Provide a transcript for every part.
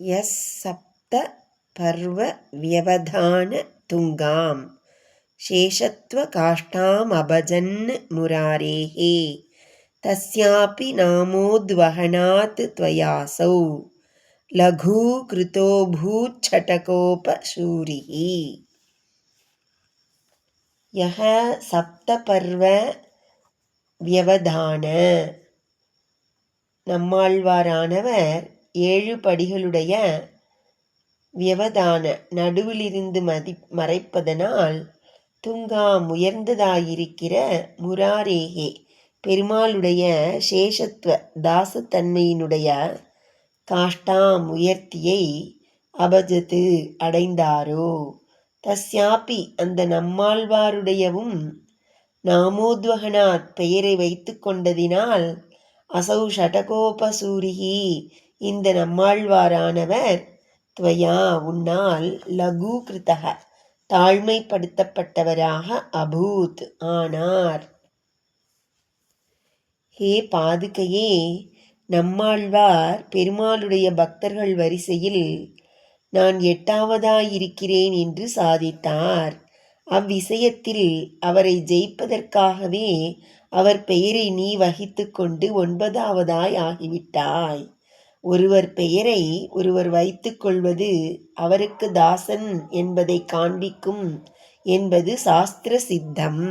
यः सप्त पर्व व्यवधान तुङ्गां शेषत्वकाष्ठामभजन् मुरारेः तस्यापि नामोद्वहनात् त्वयासौ लघूकृतोऽभूच्छटकोपशूरिः। यः सप्तपर्व व्यवதான, நம்மாழ்வாரானவர் 7 படிகளுடைய வியவதான நடுவிலிருந்து மறைப்பதனால் துங்காம் உயர்ந்ததாயிருக்கிற முராரேகே பெருமாளுடைய சேஷத்துவ தாசத்தன்மையினுடைய காஷ்டாம் உயர்த்தியை அபஜத்து அடைந்தாரோ, தஸ்யாபி அந்த நம்மாழ்வாருடையவும் நாமோத்வகனாத் பெயரை வைத்து கொண்டதினால் அசௌ ஷடகோபசூரிகி இந்த நம்மாழ்வாரானவர் துவயா உன்னால் லகு கிருதக தாழ்மைப்படுத்தப்பட்டவராக அபூத் ஆனார். ஹே பாதுகையே, நம்மாழ்வார் பெருமாளுடைய பக்தர்கள் வரிசையில் நான் 8வதாயிருக்கிறேன் என்று சாதித்தார். அவ்விஷயத்தில் அவரை ஜெயிப்பதற்காகவே அவர் பெயரை நீ வகித்து கொண்டு 9வதாய் ஆகிவிட்டாய். ஒருவர் பெயரை ஒருவர் வைத்து கொள்வது அவருக்கு தாசன் என்பதை காண்பிக்கும் என்பது சாஸ்திர சித்தம்.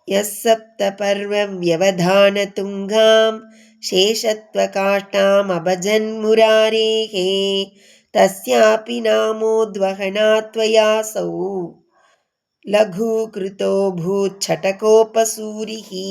யசப்த பர்வ வியவதான துங்காம் சேஷத்வகாஷ்டாம் அபஜன் முராரேஹே தஸ்யாபி நாமோத்வகனாத் த்வயாசௌ லகு கிருதோபூத் சடகோபசூரிஹி.